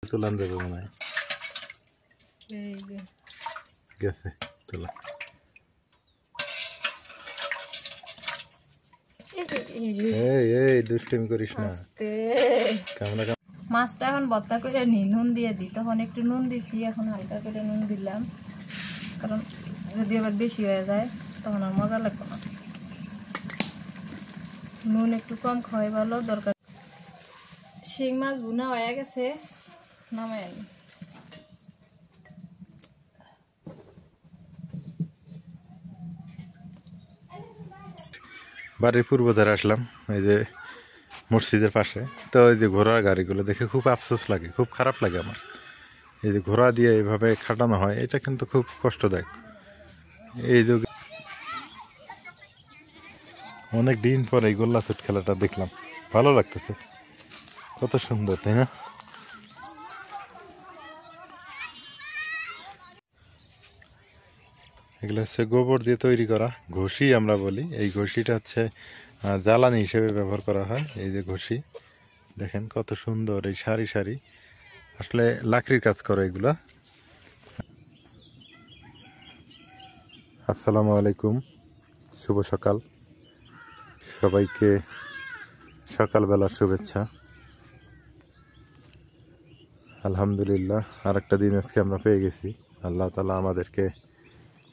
তুলান যাবে মনে হয় গেছে তুলা এই দুষ্টিমি করিস না মাছটা এখন ভর্তা করে নি নুন দিয়ে দিই তখন একটু নুন দিছি এখন হালকা করে নুন দিলাম কারণ যদি আবার বেশি হয়ে যায় তখন আর মজা লাগবে না নুন একটু কম খাওয়াই ভালো দরকার শিং মাছ ভুনা হয়ে গেছে নামাই আনি বাড়ির পূর্ব ধারে আসলাম এই যে মসজিদের পাশে তো এই যে ঘোড়ার গাড়িগুলো দেখে খুব আফসোস লাগে খুব খারাপ লাগে আমার এই যে ঘোড়া দিয়ে এইভাবে খাটানো হয় এটা কিন্তু খুব কষ্টদায়ক এই যে অনেক দিন পর এই গোল্লা ছুট খেলাটা দেখলাম ভালো লাগতেছে কত সুন্দর তাই না এগুলো হচ্ছে গোবর দিয়ে তৈরি করা ঘষি আমরা বলি এই ঘষিটা হচ্ছে জ্বালানি হিসেবে ব্যবহার করা হয় এই যে ঘষি দেখেন কত সুন্দর এই সারি সারি আসলে লাকড়ির কাজ করে এগুলা আসসালামু আলাইকুম শুভ সকাল সবাইকে সকালবেলার শুভেচ্ছা আলহামদুলিল্লাহ আরেকটা দিন আজকে আমরা পেয়ে গেছি আল্লাহ তাআলা আমাদেরকে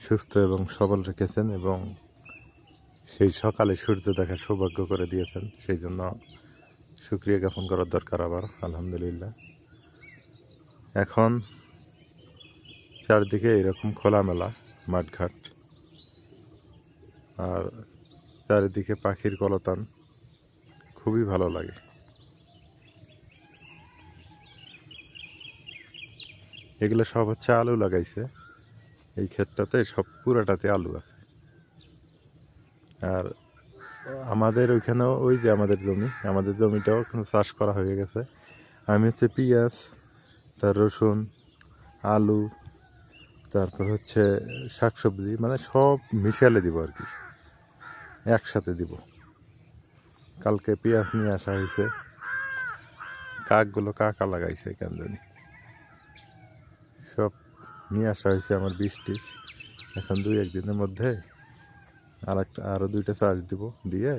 সুস্থ এবং সবল রেখেছেন এবং সেই সকালে সূর্য দেখার সৌভাগ্য করে দিয়েছেন সেই জন্য শুকরিয়া জ্ঞাপন করার দরকার আবার আলহামদুলিল্লাহ এখন চারদিকে এরকম খোলামেলা মাঠঘাট আর চারিদিকে পাখির কলতান খুবই ভালো লাগে এগুলো সব হচ্ছে আলু লাগাইছে এই ক্ষেতটাতে সব পুরাটাতে আলু আছে আর আমাদের ওইখানেও ওই যে আমাদের জমিটাও কিন্তু চাষ করা হয়ে গেছে আমি হচ্ছে পেঁয়াজ তার রসুন আলু তারপর হচ্ছে শাকসবজি মানে সব মিশালে দিব আর কি একসাথে দিব কালকে পেঁয়াজ নিয়ে আসা হয়েছে কাকগুলো কাকা লাগাইছে কেন জানি সব নিয়ে আসা হয়েছে আমার 20-30 এখন 2-1 দিনের মধ্যে আরো 2টা চাষ দিব দিয়ে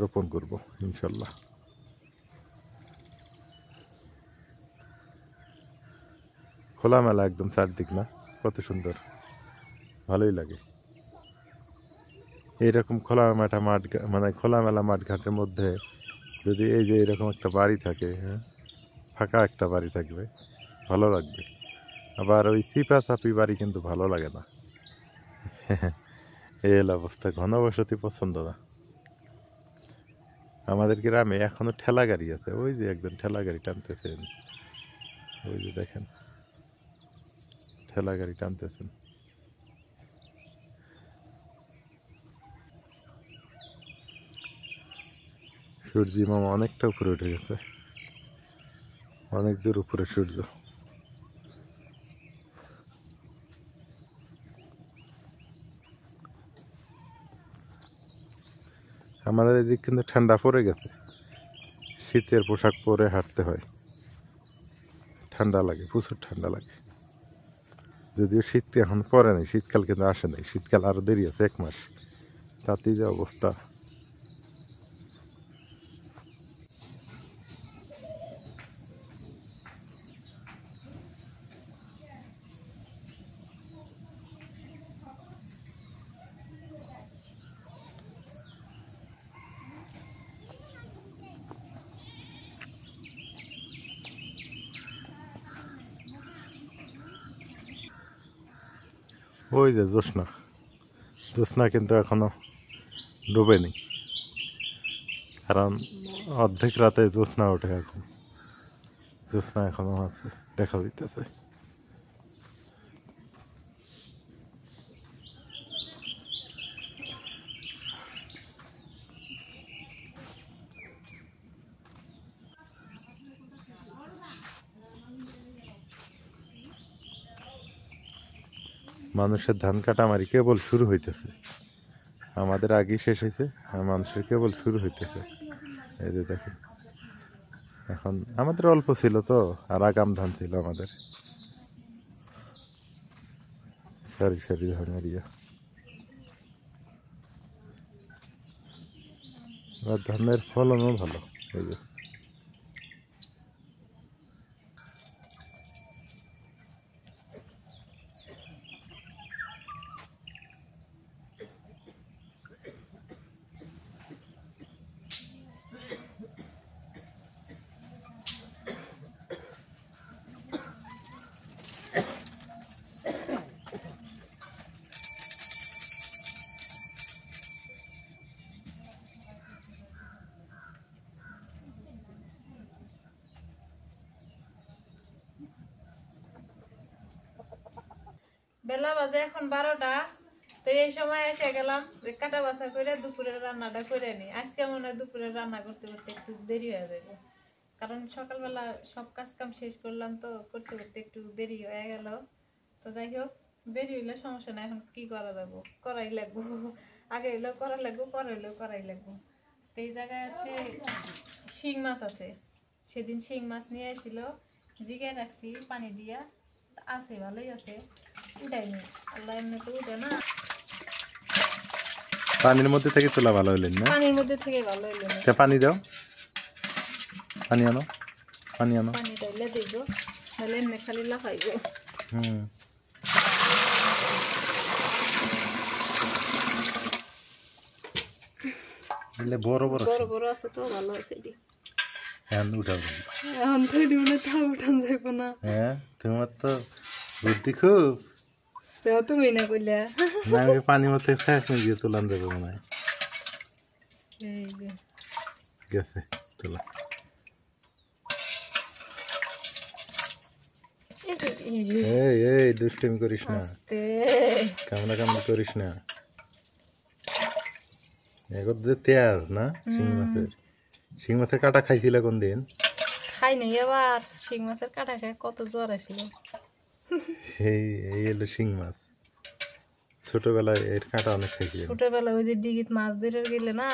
রোপণ করব ইনশাল্লাহ খোলামেলা একদম চারদিক না কত সুন্দর ভালোই লাগে এইরকম খোলামেলা মাঠ মানে খোলামেলা মাঠঘাটের মধ্যে যদি এই যে এরকম একটা বাড়ি থাকে হ্যাঁ ফাঁকা একটা বাড়ি থাকবে ভালো লাগবে আবার ওই চিপাচাপি বাড়ি কিন্তু ভালো লাগে না এই অবস্থা ঘনবসতি পছন্দ না আমাদের গ্রামে এখনো ঠেলা গাড়ি আছে ওই যে একজন ঠেলা গাড়ি টানতেছেন ওই যে দেখেন ঠেলা গাড়ি টানতেছেন সূর্য মামা অনেকটা উপরে উঠে গেছে অনেক দূর উপরে সূর্য আমাদের এদিক কিন্তু ঠান্ডা পড়ে গেছে শীতের পোশাক পরে হাঁটতে হয় ঠান্ডা লাগে প্রচুর ঠান্ডা লাগে যদিও শীত এখন পরে নাই শীতকাল কিন্তু আসে নাই শীতকাল আরো দেরি আছে 1 মাস তাতেই যে অবস্থা ওই যে জ্যোৎস্না কিন্তু এখনো ডুবেনি কারণ অর্ধেক রাতে জ্যোৎস্না ওঠে এখন জ্যোৎস্না এখনো আছে দেখা দিতেছে মানুষের ধান কাটামারি কেবল শুরু হইতেছে আমাদের আগেই শেষ হয়েছে আর মানুষের কেবল শুরু হইতেছে এই যে দেখেন এখন আমাদের অল্প ছিল তো, আর আগাম ধান ছিল আমাদের, সারি সারি ধানের ইয়ে। আর ধানের ফলনও ভালো। এই যে বেলা বাজে এখন 12টা। তো এই সময় এসে গেলাম যে কাটা বাছা করে দুপুরের রান্নাটা করে নি। আজকে মনে হয় দুপুরের রান্না করতে করতে একটু দেরি হয়ে যাবে, কারণ সকালবেলা সব কাজ কাম শেষ করলাম তো, করতে করতে একটু দেরি হয়ে গেল। তো যাই হোক, দেরি হইলে সমস্যা না, এখন কি করা যাবো, করাই লাগবো। আগে হইলেও করা লাগবো, পরে হইলেও করাই লাগবো। তো এই জায়গায় আছে শিং মাছ আছে, সেদিন শিং মাছ নিয়ে আসছিল, জিগে রাখছি পানি দিয়া, আছে ভালোই আছে, উঠাইনি। আল্লাহ এমনি তো উঠে না, পানির মধ্যে থেকে তোলা ভালো হইলেন না? পানির মধ্যে থেকে ভালো হইলো না। পানি দাও, পানি আনো, পানি আনো। পানি ডাইলে দিব, তাহলে এমনি খালি লাফাইবো। বড় বড় বড় বড় আছে তো, ভালো আছে। হ্যাঁ উঠাবো, এখন তো মনে তা উঠান যাইব না। হ্যাঁ তোমার তো বুদ্ধি খুব। তুমি না কইলা না, আমি পানির মধ্যে ফ্যাস গিয়ে তোলান যাবো মনে হয়। গেছে তোলা। এই এই দুষ্টামি করিস না, কামনা কামনা করিস না। এখন যে তেজ না শিং মাছের, শিং মাছের কাটা খাইছিল কোন দিন? খাই নাই আবার, শিং মাছের কাটা খায় কত জ্বর আসছিল। এই এই এলো শিং মাছ, ছোটবেলায় এর কাটা অনেক খাইছিল। ছোটবেলা ওই যে ডিগিত মাছ ধরে গেলে না,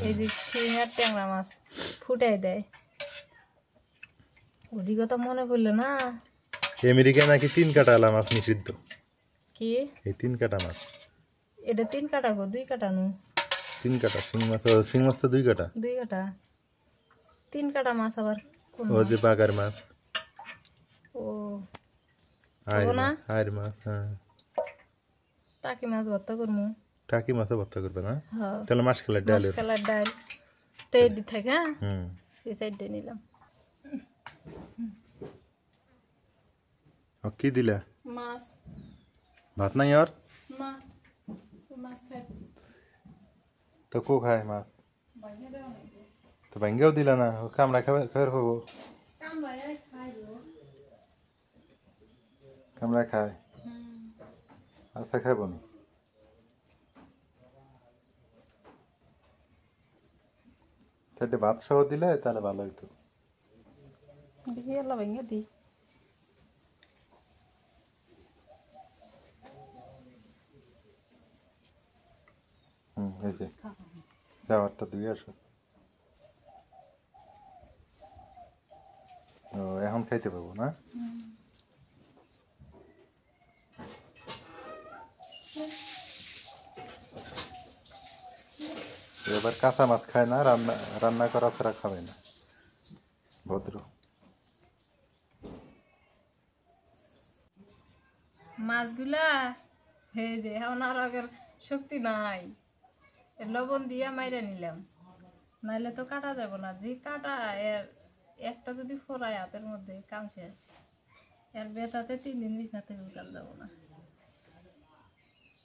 এই যে শিং আর ট্যাংরা মাছ ফুটাই দেয়, ওদিক কথা মনে পড়লো না। আমেরিকা নাকি 3 কাটা আলা মাছ নিষিদ্ধ। কি এই 3 কাটা মাছ? এটা 3 কাটা গো, 2 কাটা নু। 3 কাটা শিং মাছ, শিং মাছ তো 2 কাটা। 2 কাটা, 3 কাটা মাছ আবার কোন ও যে বাগার মাছ, ও আইর না, মাছ, আইর মাছ। হ্যাঁ, টাকি মাছ ভর্তা করমু। টাকি মাছও ভর্তা করবে না? হ্যাঁ, তাহলে মাছ খেলার ডাল। মাছ কালার ডাল তেডি থাকে। হুম, এই সাইডে নিলাম। ও কি দিলা? মাছ। ভাত নাই আর? না, মাছ খাই। তো কো খায় মাছ? বাইরে দেওয়া নাই। তো ভাঙ্গেও দিলা না, ও কামড়া খাবে, খাবার হবো। কামড়ায় খাই গো। কামড়া খায়? আচ্ছা খাইব না। তাহলে ভাত সহ দিলে তাহলে ভালো হইতো। দেখি আল্লাহ ভেঙে দিই। এই যে খাবারটা দিয়ে আসো। ও এখন খাইতে পাবো না? এবার কাঁচা মাছ খায় না, রান্না রান্না করা ছাড়া খাবে না, ভদ্র। মাছগুলা হে যে এখন আর আগের শক্তি নাই, লবণ দিয়া মাইরা নিলাম, নাইলে তো কাটা যাব না। যে কাটা এর একটা যদি ফোড়ায় হাতের মধ্যে, কাম শেষ। এর বেতাতে 3 দিন বিছনা থেকে উঠাল যাব না।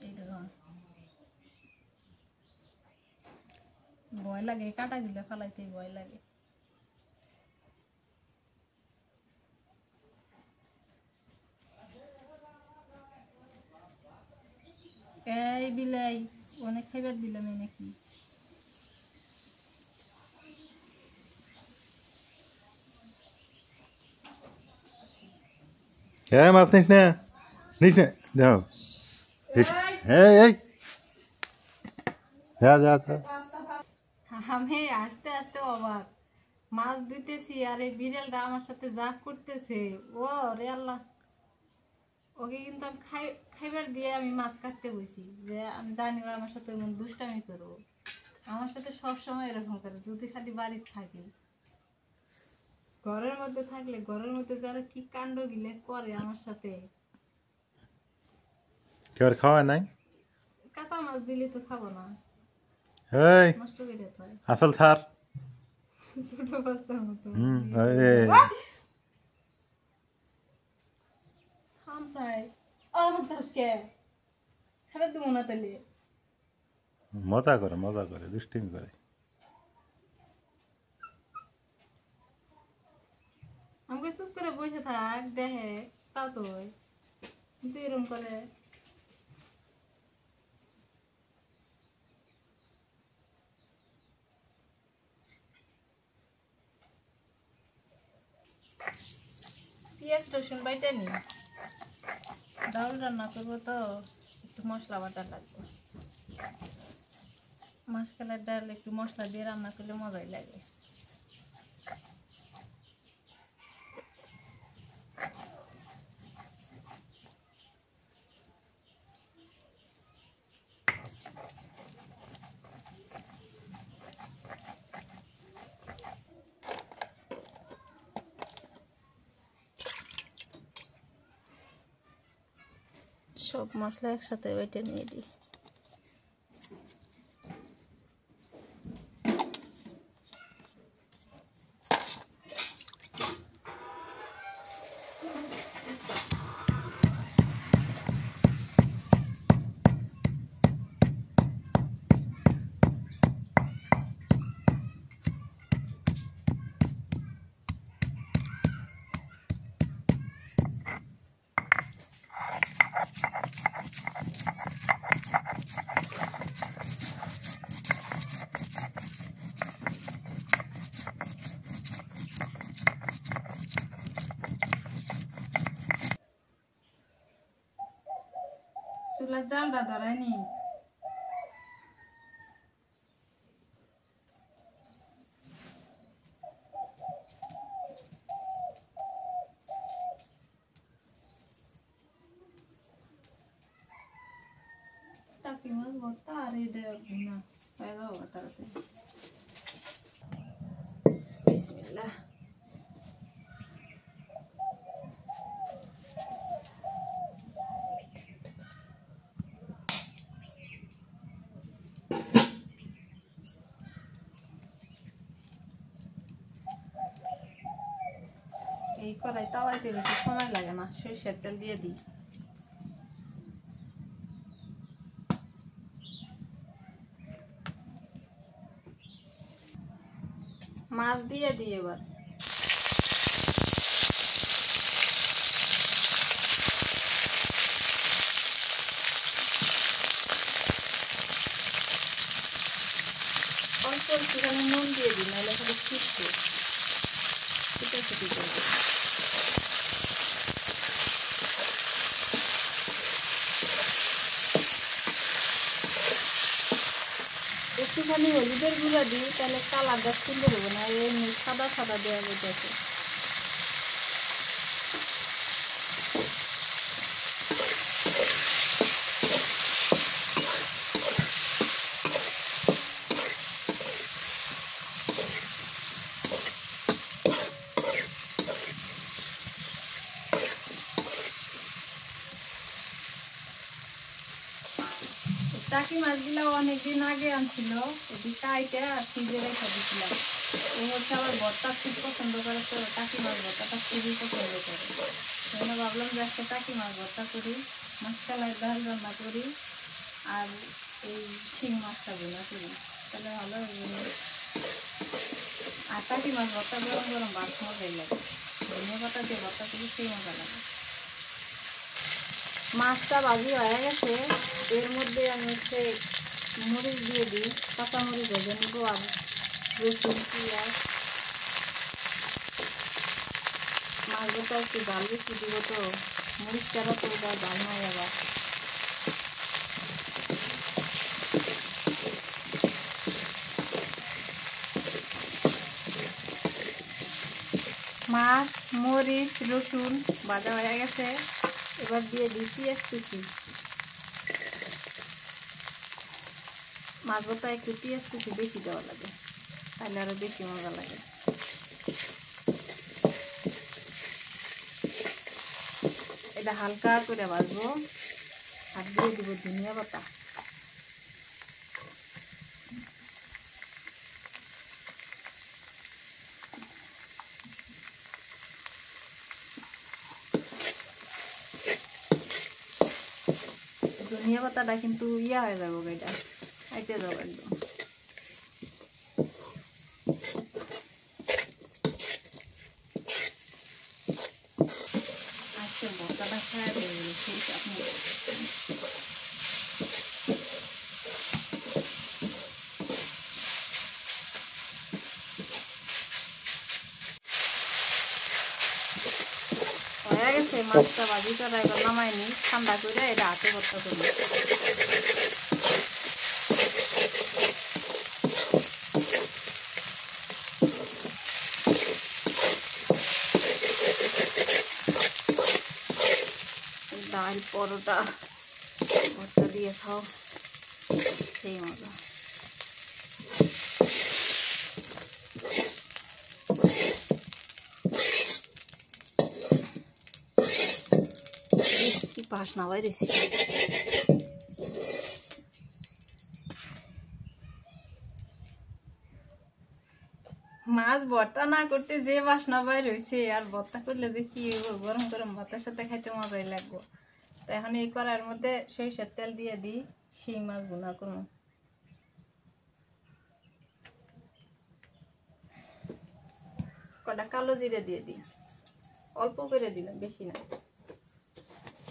এইরকম ভয় লাগে, কাটা গুলো ফালাইতে ভয় লাগে। এই বিলাই অনেক খাইবার দিলাম নাকি? হ্যাঁ মাছ নিস না, নিস না, যাও। এই এই যা যা যা। আমি আস্তে আস্তে অবাক, মাছ দিতেছি আর এই বিড়ালটা আমার সাথে যা করতেছে, ও রে আল্লাহ, ওকে কিন্তু আমি খাইবার দিয়ে আমি মাছ কাটতে বসি, যে আমি জানি ও আমার সাথে এমন দুষ্টামি করবো। আমার সাথে সবসময় এরকম করে, যদি খালি বাড়িতে থাকি। ঘরের মধ্যে থাকলে ঘরের মধ্যে যারা কি কাণ্ড গিলে করে আমার সাথে। কেউ আর খাওয়ায় নাই? কাঁচা মাছ দিলে তো খাবো না, এই নষ্ট করে দিতে হয়। আসল স্যার। ছোট বাচ্চার মতো খাম চাই। আমার দাসকে খাবার দেবো না তাহলে। মজা করে দুষ্টিমি করে। আমাকে চুপ করে বসে থাক, দেখে তাও তো কিন্তু এরকম করে। পেঁয়াজ রসুন বাইটা নি, ডাল রান্না করবো তো একটু মশলা বাটা লাগবে। মাসকালের ডাল একটু মশলা দিয়ে রান্না করলে মজাই লাগে। সব মশলা একসাথে বেটে নিয়ে দিই। চুলার জালটা ধরায়নি। টাকি মাছ ভর্তা আর এটা না হয়ে যাবো তাড়াতাড়ি। বিসমিল্লাহ। এই কড়াই তাওয়াইতে বেশি সময় লাগে না, সরিষার তেল দিয়ে দিই। মাছ দিয়ে দিই এবার। অল্প একটুখানি নুন দিয়ে দিই, নাহলে খালি ছিটছে ছিটাছিটি করবে। একটুখানি হলুদের গুঁড়া দিই, তাহলে কালারটা সুন্দর হবে না, এমনি সাদা সাদা দেওয়া যেতেছে। টাকি মাছগুলো অনেকদিন আগে আনছিল, এটি কাইটে আর ফ্রিজে রেখে দিয়েছিলাম। ও হচ্ছে আবার ভর্তা খুব পছন্দ করে, তো টাকি মাছ ভর্তাটা খুবই পছন্দ করে। জন্য ভাবলাম যে একটা টাকি মাছ ভর্তা করি, মাছকালাই ডাল রান্না করি, আর এই শিং মাছটা ভুনা করি, তাহলে ভালো হবে। আর টাকি মাছ ভর্তা গরম গরম ভাত মজাই লাগে, ধনিয়া পাতা দিয়ে ভর্তা করি সেই মজা লাগে। মাছটা ভাজি হয়ে গেছে, এর মধ্যে আমি হচ্ছে মরিচ দিয়ে দিই, কাঁচা মরিচ ভেজে নেবো, আর রসুন পেঁয়াজ। মাছটা একটু ডাল বেশি দিব, তো মরিচটা তো ডাল নয় আবার। মাছ মরিচ রসুন ভাজা হয়ে গেছে, এবার দিয়ে দিই পেঁয়াজ কুচি। মাছ ভর্তা একটু পেঁয়াজ কুচি বেশি দেওয়া লাগে, তাহলে আরো বেশি মজা লাগে। এটা হালকা করে ভাজবো আর দিয়ে দিব ধনিয়া পাতা। ধনিয়া পাতাটা কিন্তু ইয়া হয়ে যাবো, এটা আইতে যাবো একদম। আজকে ভর্তাটা খাওয়া হয়ে গেল সেই আপনি। হয়ে গেছে মাছটা ভাজি করা, এবার নামাই নি, ঠান্ডা করে এটা হাতে ভর্তা করবো। ডাল পরোটা ভর্তা দিয়ে খাও, সেই মজা। কি বাসনা বাইরেছি। মাছ ভর্তা না করতে যে বাসনা বাইর হয়েছে, আর ভর্তা করলে যে কি গরম গরম ভাতের সাথে খাইতে মজাই লাগবে। তো এখন এই কড়াইয়ের মধ্যে সরিষার তেল দিয়ে দিই, সেই মাছ ভুনা করবো। কটা কালো জিরে দিয়ে দিই, অল্প করে দিলাম, বেশি না।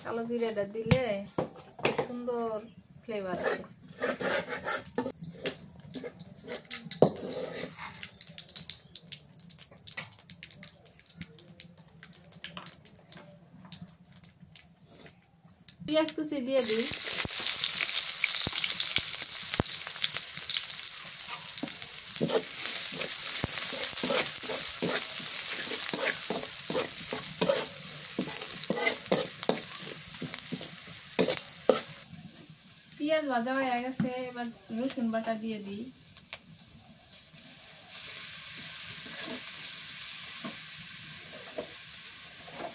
কালো জিরাটা দিলে সুন্দর ফ্লেভার আছে। পেঁয়াজ কুচি দিয়ে দিই। পেঁয়াজ ভাজা হয়ে গেছে, এবার রসুন বাটা দিয়ে দিই।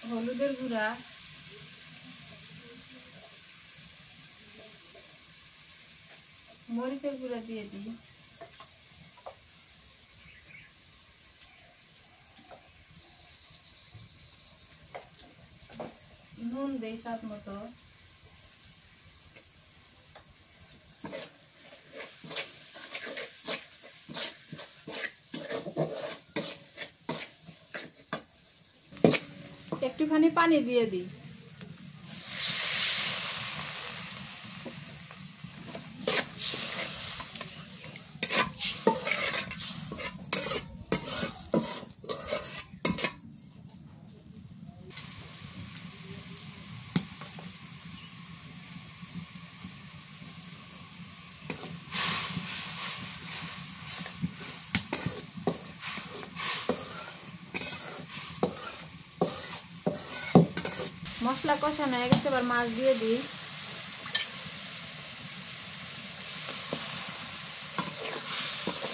হলুদের গুঁড়া, মরিচের গুঁড়া দিয়ে দিই, নুন দেই স্বাদ মতো, একটুখানি পানি দিয়ে দিই। মশলা কষানো হয়ে গেছে, এবার মাছ দিয়ে দিই।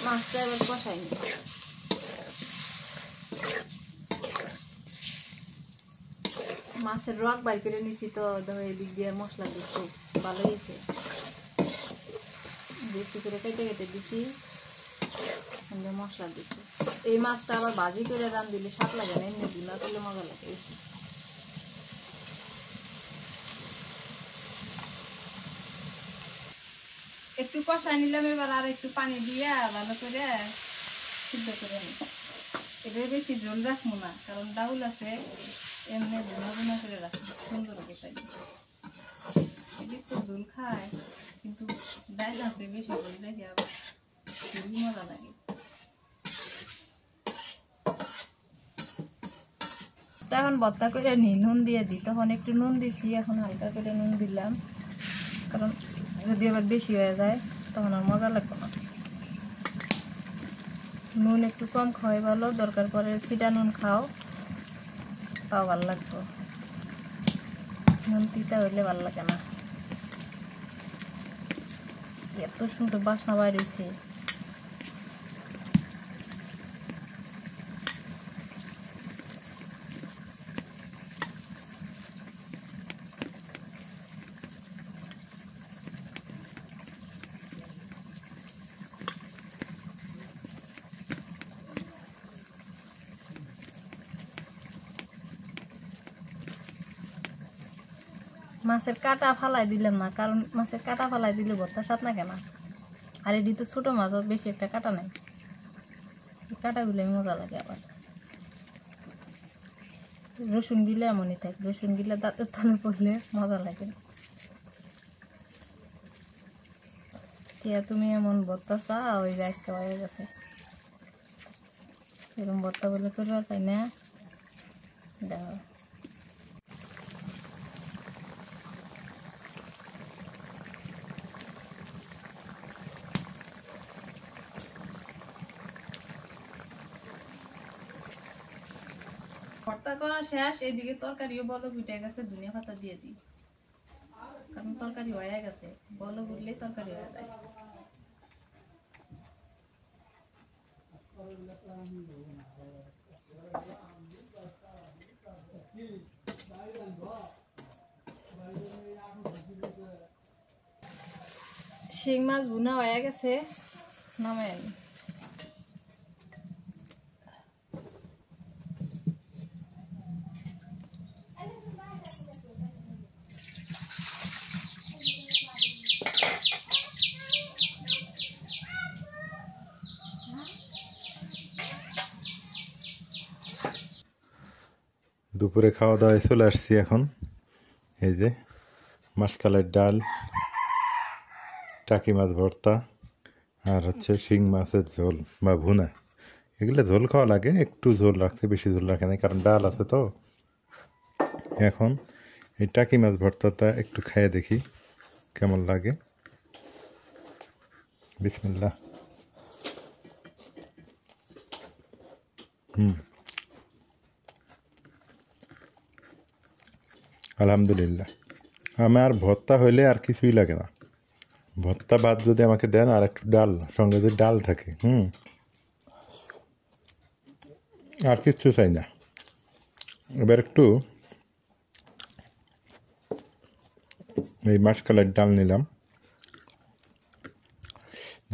মাছটা এবার কষাই নি। মাছের রক বাইর করে নিছি, তো এদিক দিয়ে মশলা দিচ্ছি, ভালো হয়েছে। বেশি করে কেটে কেটে দিচ্ছি, মশলা দিচ্ছি। এই মাছটা আবার ভাজি করে রান দিলে স্বাদ লাগে না, এমনি ভুনা করলে মজা লাগে বেশি। একটু কষাই নিলাম, এবার আর একটু পানি দিয়ে ভালো করে সিদ্ধ করে নিই। এবার বেশি ঝোল রাখবো না, কারণ ডাউল আছে, এমনি ভুনা ভুনা করে রাখবো, সুন্দর হবে। তাই এদিক তো ঝোল খায়, কিন্তু ডাইল আছে বেশি ঝোল রেখে আবার খুবই মজা লাগে। এখন ভর্তা করে নিই, নুন দিয়ে দিই। তখন একটু নুন দিছি, এখন হালকা করে নুন দিলাম, কারণ যদি আবার বেশি হয়ে যায় তখন আর মজা লাগবে না। নুন একটু কম খাওয়াই ভালো, দরকার পরে ছিটা নুন খাও, খাওয়া ভালো লাগতো, নুন তিতা হইলে ভালো লাগে না। এত সুন্দর বাসনা বাইরেছে। মাছের কাটা ফালাই দিলাম না, কারণ মাছের কাটা ফালাই দিলে ভর্তা স্বাদ না কেন। আর এটি তো ছোটো মাছও বেশি একটা কাটা নাই, কাটাগুলো মজা লাগে। আবার রসুন দিলে এমনই থাকে, রসুন দিলে দাঁতের তলে পড়লে মজা লাগে। টিয়া তুমি এমন ভর্তা চা ওই গাছ খাওয়া হয়ে গেছে, এরকম ভর্তা বলে করবার তাই না। দেখো ভর্তা করা শেষ, এইদিকে তরকারিও বলো উঠে গেছে, ধনিয়া পাতা দিয়ে দিই, কারণ তরকারি হয়ে গেছে, বলো উঠলেই তরকারি হয়ে যায়। শিং মাছ ভুনা হয়ে গেছে, নামাই আমি। দুপুরে খাওয়া দাওয়ায় চলে আসছি এখন। এই যে মাসকালের ডাল, টাকি মাছ ভর্তা, আর হচ্ছে শিং মাছের ঝোল বা ভুনা। এগুলো ঝোল খাওয়া লাগে, একটু ঝোল রাখতে, বেশি ঝোল রাখে না, কারণ ডাল আছে তো। এখন এই টাকি মাছ ভর্তাটা একটু খেয়ে দেখি কেমন লাগে। বিসমিল্লাহ। আলহামদুলিল্লাহ। আমার ভর্তা হইলে আর কিছুই লাগে না। ভর্তা ভাত যদি আমাকে দেন আর একটু ডাল, সঙ্গে যদি ডাল থাকে, আর কিচ্ছু চাই না। এবার একটু এই মাসকালের ডাল নিলাম,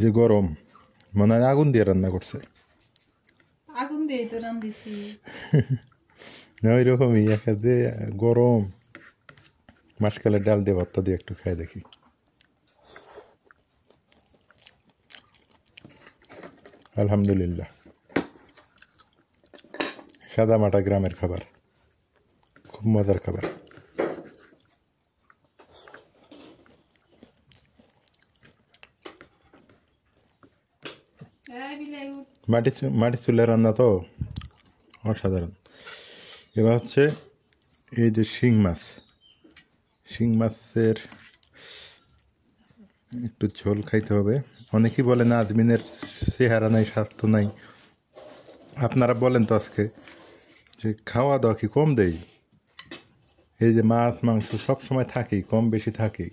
যে গরম, মনে হয় আগুন দিয়ে রান্না করছে। আগুন দিয়ে তো রান্ধিছি। ওই রকমই একাদে গরম মাসকালের ডাল দিয়ে ভর্তা দিয়ে একটু খাই দেখি। আলহামদুলিল্লাহ। সাদা মাটা গ্রামের খাবার, খুব মজার খাবার। মাটি চুলে রান্না তো অসাধারণ। এবার হচ্ছে এই যে শিং মাছ, শিং মাছের একটু ঝোল খাইতে হবে। অনেকেই বলে না আদমিনের চেহারা নাই, স্বাস্থ্য নাই। আপনারা বলেন তো আজকে যে খাওয়া দাওয়া কি কম দেই? এই যে মাছ মাংস সব সময় থাকেই, কম বেশি থাকেই।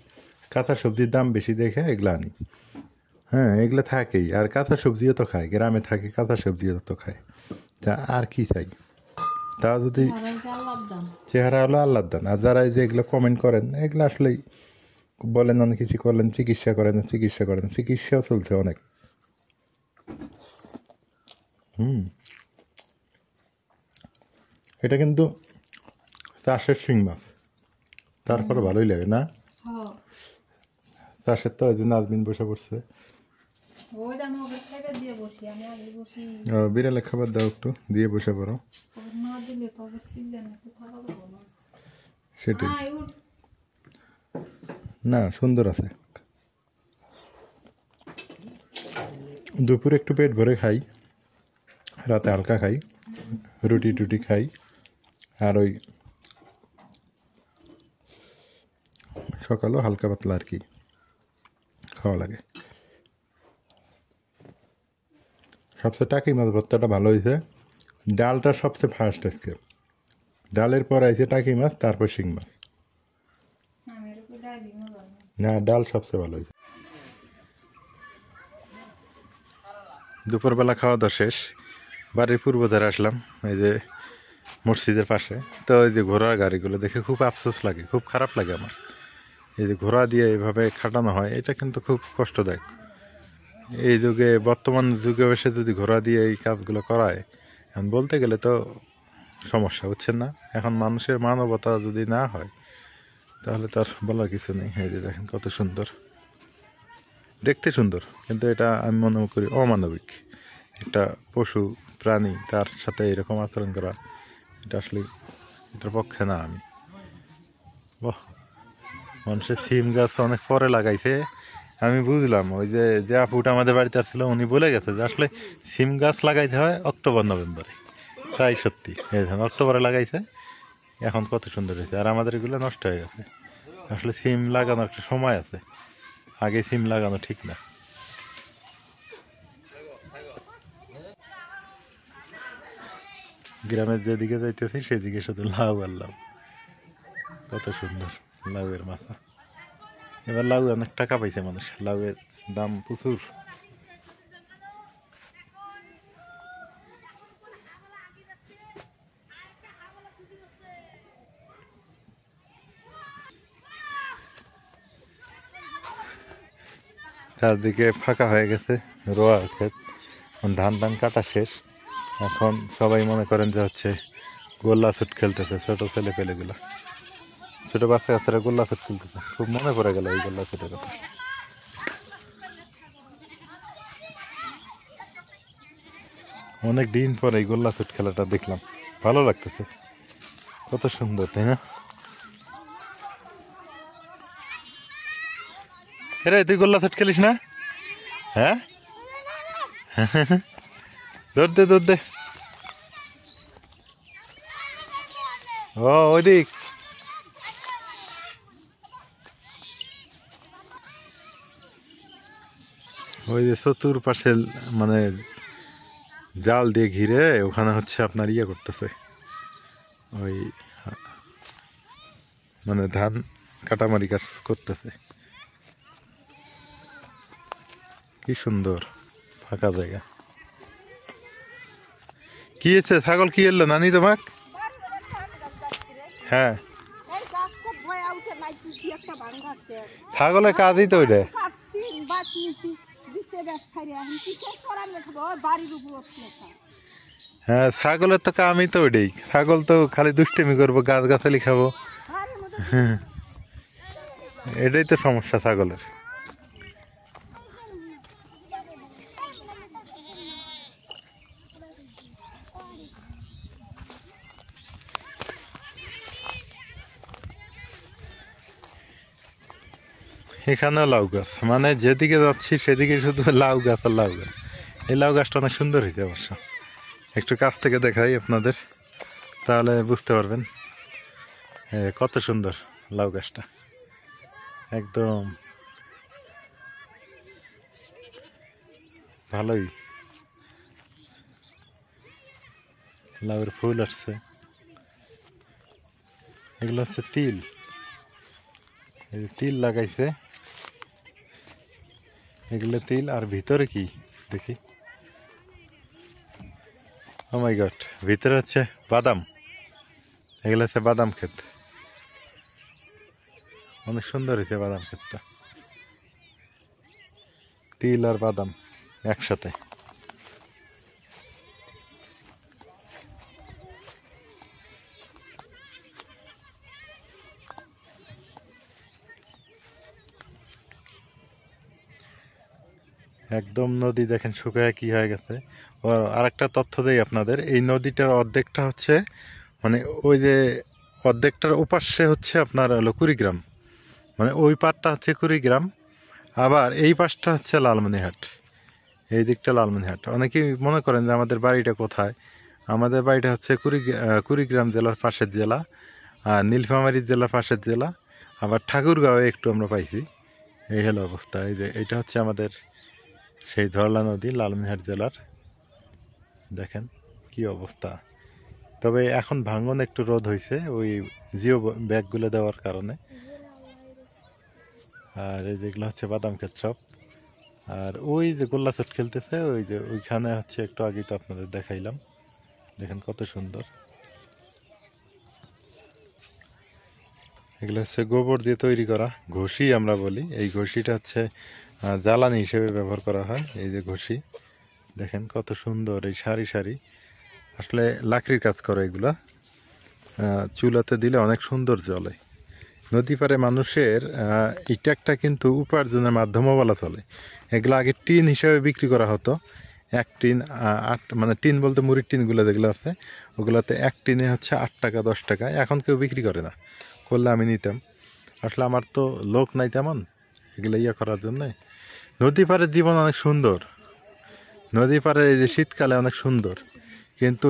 কাঁচা সবজির দাম বেশি দেখে এগুলো আনি। হ্যাঁ, এগুলো থাকেই। আর কাঁচা সবজিও তো খায়, গ্রামে থাকে, কাঁচা সবজিও তো খায়। তা আর কি চাই? তা যদি চেহারা হলো আল্লাহর দান। আর যারা এই যে এগুলো কমেন্ট করেন, এগুলো আসলেই বলেন অনেক কিছু করলেন, চিকিৎসা করেন, চিকিৎসাও চলছে অনেক। এটা কিন্তু চাষের শিং মাছ, তারপরে ভালোই লাগে না? চাষের তো ওই দিন আজমিন বসে পড়ছে। বিড়ালে খাবার দাও, একটু দিয়ে বসে পড়ো। সেটাই না, সুন্দর আছে। দুপুরে একটু পেট ভরে খাই, রাতে হালকা খাই, রুটি টুটি খাই, আর ওই সকালেও হালকা পাতলা আর কি খাওয়া লাগে। সবচেয়ে টাকি মাছ ভর্তাটা ভালো হয়েছে, ডালটা সবচেয়ে ফার্স্ট আজকে। ডালের পর আছে টাকি মাছ, তারপর শিং মাছ। আমি এর উপর ডালি মজা না। না, ডাল সবচেয়ে ভালো হয়েছে। দুপুরবেলা খাওয়া দাওয়া শেষ, বাড়ির পূর্ব ধারে আসলাম, এই যে মসজিদের পাশে। তো এই যে ঘোড়ার গাড়িগুলো দেখে খুব আফসোস লাগে, খুব খারাপ লাগে আমার। এই যে ঘোড়া দিয়ে এইভাবে খাটানো হয়, এটা কিন্তু খুব কষ্টদায়ক। এই যুগে, বর্তমান যুগে এসে যদি ঘোড়া দিয়ে এই কাজগুলো করায়, এখন বলতে গেলে তো সমস্যা, বুঝছেন না? এখন মানুষের মানবতা যদি না হয় তাহলে তার বলার কিছু নেই। এই যে দেখেন কত সুন্দর, দেখতে সুন্দর, কিন্তু এটা আমি মনে করি অমানবিক। একটা পশু প্রাণী, তার সাথে এরকম আচরণ করা, এটা আসলে এটার পক্ষে না আমি। বাহ, মানুষের সিম গাছ অনেক পরে লাগাইছে। আমি বুঝলাম, ওই যে যে আপুটা আমাদের বাড়িতে আসছিল উনি বলে গেছে যে আসলে সিম গাছ লাগাইতে হয় অক্টোবর নভেম্বরে। তাই সত্যি, এই ধরুন অক্টোবরে লাগাইছে, এখন কত সুন্দর হয়েছে। আর আমাদের এগুলো নষ্ট হয়ে গেছে। আসলে সিম লাগানোর একটা সময় আছে, আগে সিম লাগানো ঠিক না। গ্রামের যেদিকে যাইতেছি সেদিকে শুধু লাউ আর লাউ, কত সুন্দর লাউয়ের মাথা। এবার লাউ অনেক টাকা পাইছে মানুষ, লাউয়ের দাম প্রচুর। চারদিকে ফাঁকা হয়ে গেছে, রোয়া ক্ষেত, ধান টান কাটা শেষ। এখন সবাই মনে করেন যে হচ্ছে গোল্লা ছুট খেলতেছে, ছোট ছেলে পেলেগুলো, ছোট বাচ্চা কাচ্চারা গোল্লা ছুট খেলতেছে। খুব মনে পড়ে গেল এই গোল্লা ছুটের কথা। অনেক দিন পর এই গোল্লা ছুট খেলাটা দেখলাম, ভালো লাগতেছে, কত সুন্দর, তাই না? রে, তুই গোল্লা ছুট খেলিস না? হ্যাঁ, দৌড় দে, দৌড় দে। ও, ওই দিক। ওই যে চতুর্পাশে মানে জাল দিয়ে ঘিরে, ওখানে হচ্ছে আপনার ইয়ে করতেছে, ওই মানে ধান কাটামারি কাজ করতেছে। কি সুন্দর ফাঁকা জায়গা। কি হয়েছে, ছাগল কি এলো নানি তোমাক? হ্যাঁ, ছাগলের কাজই তো ওইটা। হ্যাঁ, ছাগলের তো কামই তো ওইটাই। ছাগল তো খালি দুষ্টেমি করবো, গাছ গাছালি খাবো। হ্যাঁ, এটাই তো সমস্যা ছাগলের। এখানেও লাউ গাছ, মানে যেদিকে যাচ্ছি সেদিকে শুধু লাউ গাছ আর লাউ গাছ। এই লাউ গাছটা অনেক সুন্দর হয়েছে অবশ্য, একটু কাছ থেকে দেখাই আপনাদের, তাহলে বুঝতে পারবেন কত সুন্দর লাউ গাছটা। একদম ভালোই লাউয়ের ফুল আসছে। এগুলো হচ্ছে তিল, এই যে তিল লাগাইছে, এগুলো তিল। আর ভিতরে কি দেখি, ও মাই গড, ভিতরে হচ্ছে বাদাম। এগুলো হচ্ছে বাদাম ক্ষেত, অনেক সুন্দর হয়েছে বাদাম ক্ষেতটা, তিল আর বাদাম একসাথে। একদম নদী দেখেন শুকায় কি হয়ে গেছে। ও, আরেকটা তথ্য দেই আপনাদের, এই নদীটার অর্ধেকটা হচ্ছে মানে ওই যে অর্ধেকটার ওপাশে হচ্ছে আপনার হলো কুড়িগ্রাম, মানে ওই পাড়টা হচ্ছে কুড়িগ্রাম, আবার এই পাশটা হচ্ছে লালমনিরহাট। এই দিকটা লালমনিরহাট। অনেকেই মনে করেন যে আমাদের বাড়িটা কোথায়। আমাদের বাড়িটা হচ্ছে কুড়িগ্রাম জেলার পাশের জেলা, আর নীলফামারী জেলার পাশের জেলা, আবার ঠাকুরগাঁও একটু আমরা পাইছি। এই হলো অবস্থা। এই যে এটা হচ্ছে আমাদের সেই ধরলা নদী, লালমনিরহাট জেলার। দেখেন কি অবস্থা, তবে এখন ভাঙন একটু রোধ হয়েছে ওই জিও ব্যাগগুলো দেওয়ার কারণে। আর এই যেগুলো হচ্ছে বাদাম ক্ষেত সব। আর ওই যে গোল্লা চট খেলতেছে ওই যে ওইখানে হচ্ছে একটু আগে তো আপনাদের দেখাইলাম, দেখেন কত সুন্দর। এগুলো হচ্ছে গোবর দিয়ে তৈরি করা ঘষি আমরা বলি। এই ঘষিটা হচ্ছে জ্বালানি হিসেবে ব্যবহার করা হয়। এই যে ঘষি দেখেন কত সুন্দর, এই সারি সারি আসলে লাকড়ির কাজ করে এগুলা। চুলাতে দিলে অনেক সুন্দর জ্বলে। নদী পারে মানুষের ইটাকটা কিন্তু উপার্জনের মাধ্যমও বলা চলে। এগুলো আগে টিন হিসাবে বিক্রি করা হতো। এক টিন মানে টিন বলতে মুড়ির টিনগুলো যেগুলো আছে ওগুলোতে এক টিনে হচ্ছে 8 টাকা 10 টাকা। এখন কেউ বিক্রি করে না, করলে আমি নিতাম। আসলে আমার তো লোক নাই তেমন এগুলো করার জন্যে। নদী পাড়ের জীবন অনেক সুন্দর। নদী পাড়ে এই যে শীতকালে অনেক সুন্দর, কিন্তু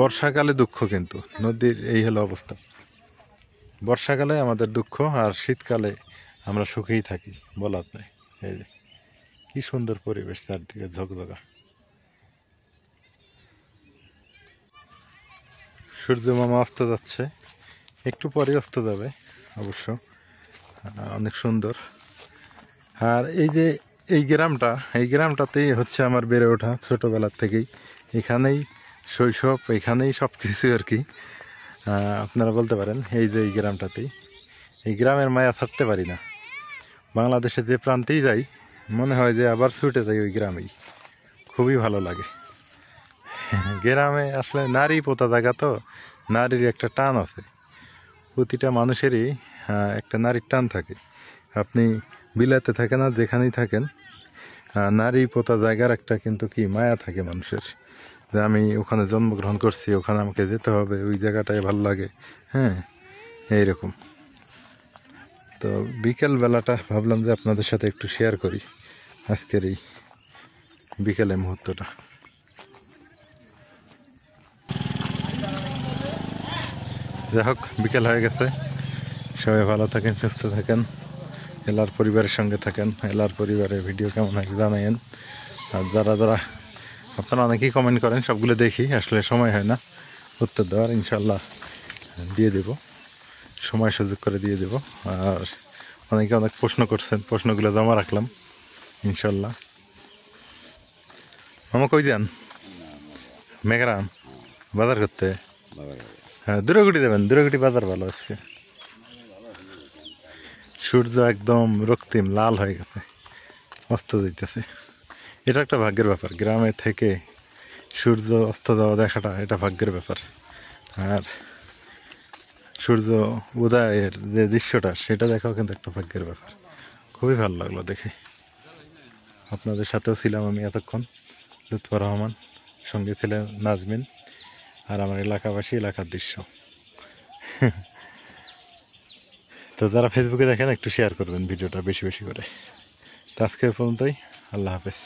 বর্ষাকালে দুঃখ। কিন্তু নদীর এই হলো অবস্থা। বর্ষাকালে আমাদের দুঃখ, আর শীতকালে আমরা সুখেই থাকি, বলার নাই। এই যে কি সুন্দর পরিবেশ, চারদিকে ঝকঝকা। সূর্য মামা অস্ত যাচ্ছে, একটু পরে অস্ত যাবে অবশ্য। অনেক সুন্দর। আর এই যে এই গ্রামটাতেই হচ্ছে আমার বেড়ে ওঠা ছোটোবেলার থেকেই। এখানেই শৈশব, এখানেই সব কিছু আর কি। আপনারা বলতে পারেন এই যে এই গ্রামটাতেই। এই গ্রামের মায়া ছাড়তে পারি না। বাংলাদেশে যে প্রান্তেই যাই মনে হয় যে আবার ছুটে যাই ওই গ্রামেই। খুবই ভালো লাগে। গ্রামে আসলে নারী পোতা জায়গা তো, নারীর একটা টান আছে। প্রতিটা মানুষেরই একটা নারীর টান থাকে। আপনি বিলাতে থাকেন আর যেখানেই থাকেন, নারী পোতা জায়গার একটা কিন্তু কি মায়া থাকে মানুষের, যে আমি ওখানে জন্মগ্রহণ করছি, ওখানে আমাকে যেতে হবে, ওই জায়গাটায় ভালো লাগে। হ্যাঁ, এইরকম। তো বিকেল বেলাটা ভাবলাম যে আপনাদের সাথে একটু শেয়ার করি আজকের এই বিকেলের মুহূর্তটা। যাই হোক, বিকেল হয়ে গেছে। সবাই ভালো থাকেন, সুস্থ থাকেন, এলার পরিবারের সঙ্গে থাকেন। এলার পরিবারের ভিডিও কেমন হয় জানাইন। আর যারা যারা আপনারা অনেকেই কমেন্ট করেন, সবগুলো দেখি, আসলে সময় হয় না উত্তর দেওয়ার। ইনশাল্লাহ দিয়ে দেব, সময় সুযোগ করে দিয়ে দেব। আর অনেকে অনেক প্রশ্ন করছেন, প্রশ্নগুলো জমা রাখলাম ইনশাল্লাহ। মামা কই যান? মেঘরাম বাজার করতে। হ্যাঁ, দূরগুটি দেবেন, দূরগুটি বাজার ভালো আজকে। সূর্য একদম রক্তিম লাল হয়ে গেছে, অস্ত যাইতেছে। এটা একটা ভাগ্যের ব্যাপার, গ্রামে থেকে সূর্য অস্ত যাওয়া দেখাটা এটা ভাগ্যের ব্যাপার। আর সূর্য উদয়ের যে দৃশ্যটা সেটা দেখাও কিন্তু একটা ভাগ্যের ব্যাপার। খুবই ভালো লাগলো দেখে। আপনাদের সাথেও ছিলাম আমি এতক্ষণ, লুৎফর রহমান, সঙ্গে ছিলেন নাজমিন, আর আমার এলাকাবাসী, এলাকার দৃশ্য। তো যারা ফেসবুকে দেখেন একটু শেয়ার করবেন ভিডিওটা বেশি বেশি করে। তো আজকে পর্যন্তই, আল্লাহ হাফেজ।